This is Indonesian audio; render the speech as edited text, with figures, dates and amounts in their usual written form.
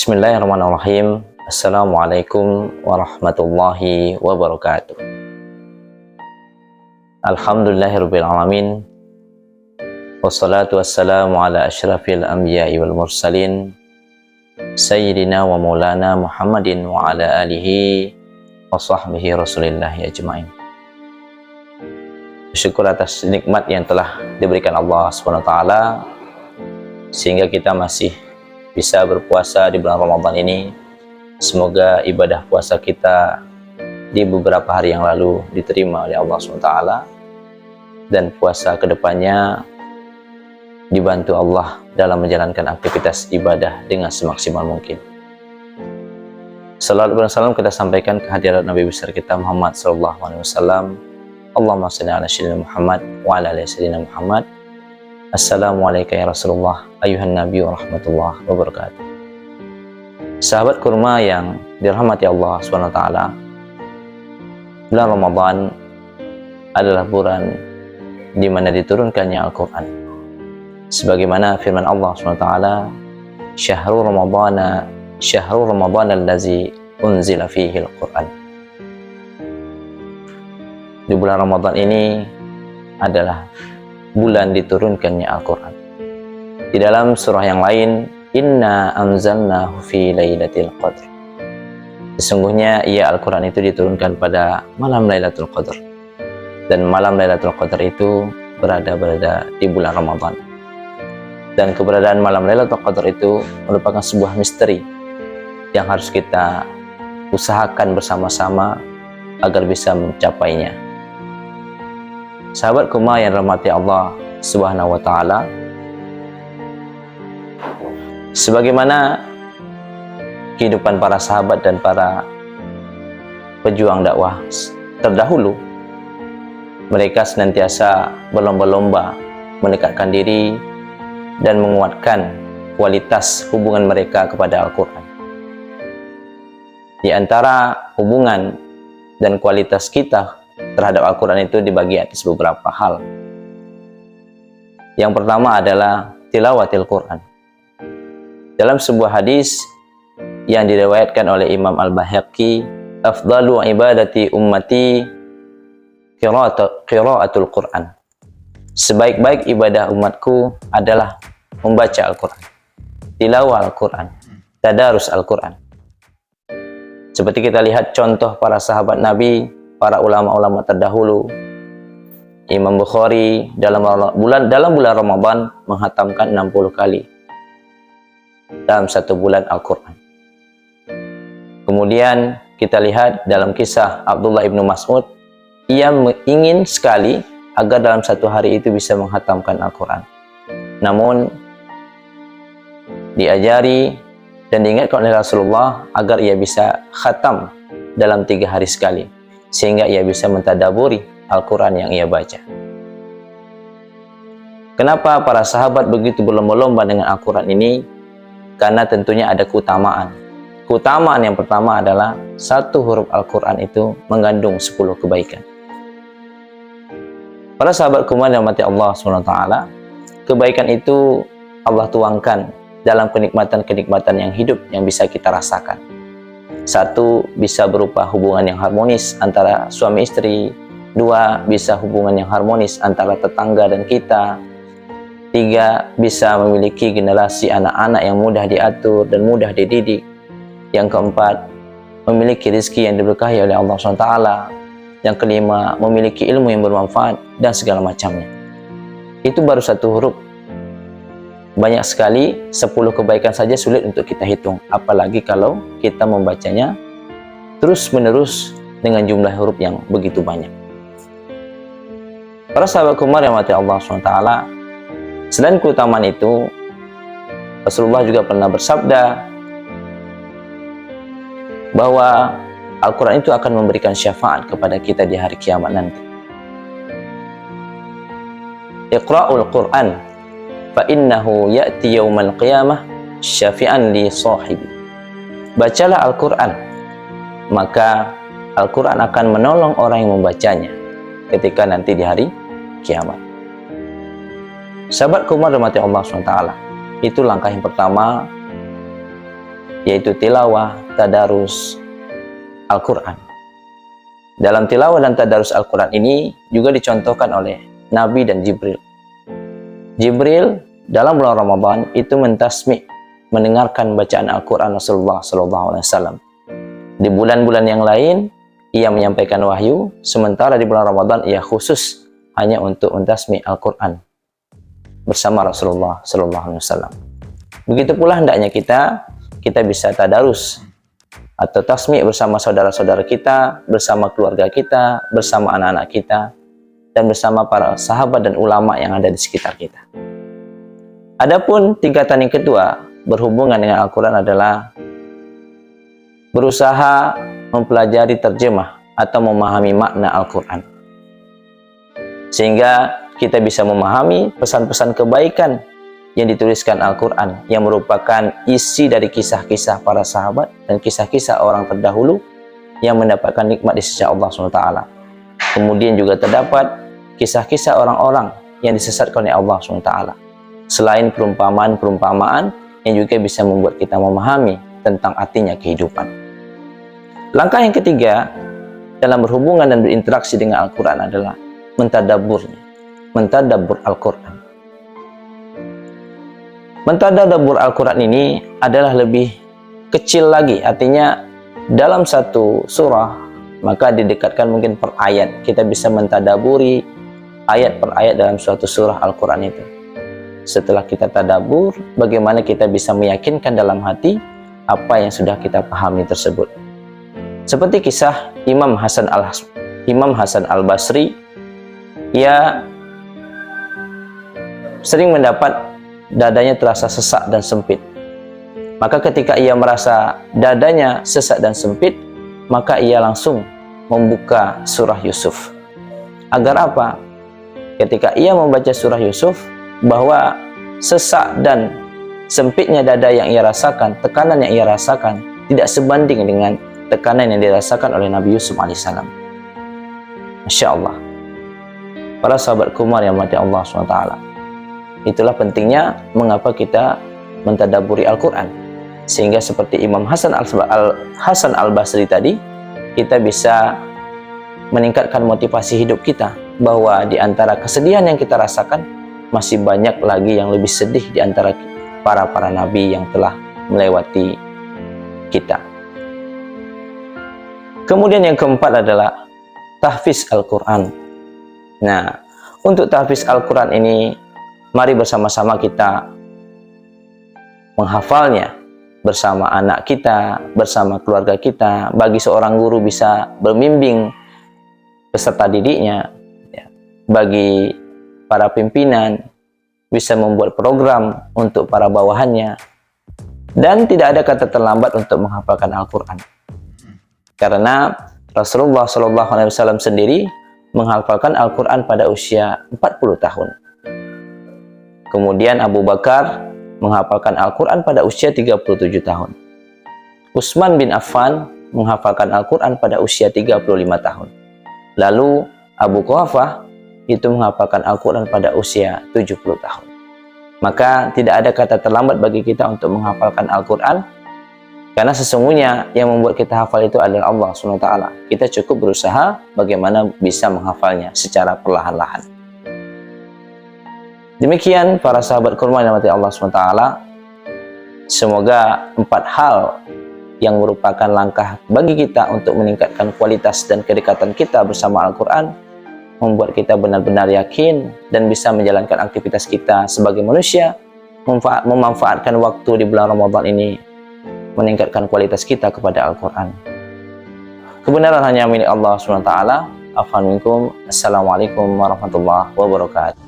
Bismillahirrahmanirrahim. Assalamualaikum warahmatullahi wabarakatuh. Alhamdulillahirabbil alamin. Wassalatu wassalamu ala asyrafil anbiya'i wal mursalin sayyidina wa maulana Muhammadin wa ala alihi wa sahbihi rasulillahi ajma'in. Bersyukur atas nikmat yang telah diberikan Allah SWT sehingga kita masih bisa berpuasa di bulan Ramadan ini. Semoga ibadah puasa kita di beberapa hari yang lalu diterima oleh Allah SWT, dan puasa kedepannya dibantu Allah dalam menjalankan aktivitas ibadah dengan semaksimal mungkin. Salawat dan salam kita sampaikan kehadirat Nabi besar kita Muhammad SAW. Allahumma shalli ala sayyidina Muhammad wa ala ali sayyidina Muhammad. Assalamualaikum ya Rasulullah, ayuhan Nabi wa rahmatullah wabarakatuh. Sahabat kurma yang dirahmati Allah SWT, bulan Ramadan adalah bulan di mana diturunkannya Al-Quran. Sebagaimana firman Allah SWT, Syahrul Ramadana allazi unzila fihi Al-Quran. Di bulan Ramadan ini adalah bulan diturunkannya Al-Quran. Di dalam surah yang lain, Inna anzalnahu fi lailatul qadr. Sesungguhnya ia Al-Quran itu diturunkan pada malam Lailatul Qadar. Dan malam Lailatul Qadar itu berada di bulan Ramadan. Dan keberadaan malam Lailatul Qadar itu merupakan sebuah misteri yang harus kita usahakan bersama-sama agar bisa mencapainya. Sahabat kuma yang dirahmati Allah Subhanahu wa taala, sebagaimana kehidupan para sahabat dan para pejuang dakwah terdahulu, mereka senantiasa berlomba-lomba mendekatkan diri dan menguatkan kualitas hubungan mereka kepada Al-Quran. Di antara hubungan dan kualitas kita terhadap Al-Quran itu dibagi atas beberapa hal. Yang pertama adalah tilawatil Quran. Dalam sebuah hadis yang diriwayatkan oleh Imam Al-Baihaqi, afdalu ibadati ummati qiraatul Quran. Sebaik-baik ibadah umatku adalah membaca Al-Quran, tilawah Al-Quran, tadarus Al-Quran. Seperti kita lihat contoh para sahabat Nabi, para ulama-ulama terdahulu. Imam Bukhari dalam bulan Ramadan menghatamkan 60 kali dalam satu bulan Al-Quran. Kemudian kita lihat dalam kisah Abdullah ibnu Mas'ud, ia ingin sekali agar dalam satu hari itu bisa menghatamkan Al-Quran. Namun diajari dan diingatkan oleh Rasulullah agar ia bisa khatam dalam 3 hari sekali, sehingga ia bisa mentadaburi Al-Quran yang ia baca. Kenapa para sahabat begitu berlomba-lomba dengan Al-Quran ini? Karena tentunya ada keutamaan. Keutamaan yang pertama adalah satu huruf Al-Quran itu mengandung 10 kebaikan. Para sahabat kuman yang mati Allah SWT, kebaikan itu Allah tuangkan dalam kenikmatan-kenikmatan yang hidup yang bisa kita rasakan. Satu, bisa berupa hubungan yang harmonis antara suami istri. Dua, bisa hubungan yang harmonis antara tetangga dan kita. Tiga, bisa memiliki generasi anak-anak yang mudah diatur dan mudah dididik. Yang keempat, memiliki rezeki yang diberkahi oleh Allah SWT. Yang kelima, memiliki ilmu yang bermanfaat dan segala macamnya. Itu baru satu huruf. Banyak sekali, 10 kebaikan saja sulit untuk kita hitung. Apalagi kalau kita membacanya terus-menerus dengan jumlah huruf yang begitu banyak. Para sahabat kumar yang mati Allah SWT, selain keutamaan itu, Rasulullah juga pernah bersabda bahwa Al-Quran itu akan memberikan syafaat kepada kita di hari kiamat nanti. Iqra'ul Quran fa innahu ya'ti yaumal qiyamah syafi'an li sahibi. Bacalah Al-Quran, maka Al-Quran akan menolong orang yang membacanya ketika nanti di hari kiamat. Sahabat kumar rahmati Allah SWT, itu langkah yang pertama yaitu tilawah, tadarus Al-Quran. Dalam tilawah dan tadarus Al-Quran ini juga dicontohkan oleh Nabi dan Jibril. Jibril dalam bulan Ramadan itu mentasmi, mendengarkan bacaan Al-Quran Rasulullah SAW. Di bulan-bulan yang lain ia menyampaikan wahyu, sementara di bulan Ramadan ia khusus hanya untuk mentasmi Al-Quran bersama Rasulullah SAW. Begitu pula hendaknya kita bisa tadarus atau tasmi bersama saudara-saudara kita, bersama keluarga kita, bersama anak-anak kita, dan bersama para sahabat dan ulama yang ada di sekitar kita. Adapun tingkatan yang kedua berhubungan dengan Al-Quran adalah berusaha mempelajari terjemah atau memahami makna Al-Quran, sehingga kita bisa memahami pesan-pesan kebaikan yang dituliskan Al-Quran, yang merupakan isi dari kisah-kisah para sahabat dan kisah-kisah orang terdahulu yang mendapatkan nikmat di sisi Allah SWT. Kemudian juga terdapat kisah-kisah orang-orang yang disesatkan oleh Allah SWT. Selain perumpamaan-perumpamaan yang juga bisa membuat kita memahami tentang artinya kehidupan. Langkah yang ketiga dalam berhubungan dan berinteraksi dengan Al-Quran adalah mentadaburnya, mentadabur Al-Quran. Mentadabur Al-Quran ini adalah lebih kecil lagi, artinya dalam satu surah maka didekatkan mungkin per ayat. Kita bisa mentadaburi ayat per ayat dalam suatu surah Al-Quran itu. Setelah kita tadabur, bagaimana kita bisa meyakinkan dalam hati apa yang sudah kita pahami tersebut. Seperti kisah Imam Hasan Al-Basri, ia sering mendapat dadanya terasa sesak dan sempit. Maka ketika ia merasa dadanya sesak dan sempit, maka ia langsung membuka surah Yusuf. Agar apa? Ketika ia membaca surah Yusuf, bahwa sesak dan sempitnya dada yang ia rasakan, tekanan yang ia rasakan, tidak sebanding dengan tekanan yang dirasakan oleh Nabi Yusuf alaihissalam. Masya Allah. Para sahabat kumar yang mati Allah SWT. Itulah pentingnya mengapa kita mentadaburi Al-Quran. Sehingga seperti Imam Hasan Al-Basri tadi, kita bisa meningkatkan motivasi hidup kita, bahwa di antara kesedihan yang kita rasakan, masih banyak lagi yang lebih sedih di antara para nabi yang telah melewati kita. Kemudian yang keempat adalah tahfiz Al-Quran. Nah, untuk tahfiz Al-Quran ini, mari bersama-sama kita menghafalnya bersama anak kita, bersama keluarga kita. Bagi seorang guru bisa berbimbing peserta didiknya, bagi para pimpinan bisa membuat program untuk para bawahannya, dan tidak ada kata terlambat untuk menghafalkan Al-Quran, karena Rasulullah SAW sendiri menghafalkan Al-Quran pada usia 40 tahun. Kemudian Abu Bakar menghafalkan Al-Quran pada usia 37 tahun. Utsman bin Affan menghafalkan Al-Quran pada usia 35 tahun. Lalu Abu Quhafah itu menghafalkan Al-Quran pada usia 70 tahun. Maka tidak ada kata terlambat bagi kita untuk menghafalkan Al-Quran, karena sesungguhnya yang membuat kita hafal itu adalah Allah SWT. Kita cukup berusaha bagaimana bisa menghafalnya secara perlahan-lahan. Demikian para sahabat kurma yang dirahmati Allah SWT. Semoga 4 hal yang merupakan langkah bagi kita untuk meningkatkan kualitas dan kedekatan kita bersama Al-Quran membuat kita benar-benar yakin dan bisa menjalankan aktivitas kita sebagai manusia, memanfaatkan waktu di bulan Ramadan ini, meningkatkan kualitas kita kepada Al-Quran. Kebenaran hanya milik Allah SWT. Afwan minkum. Assalamualaikum warahmatullahi wabarakatuh.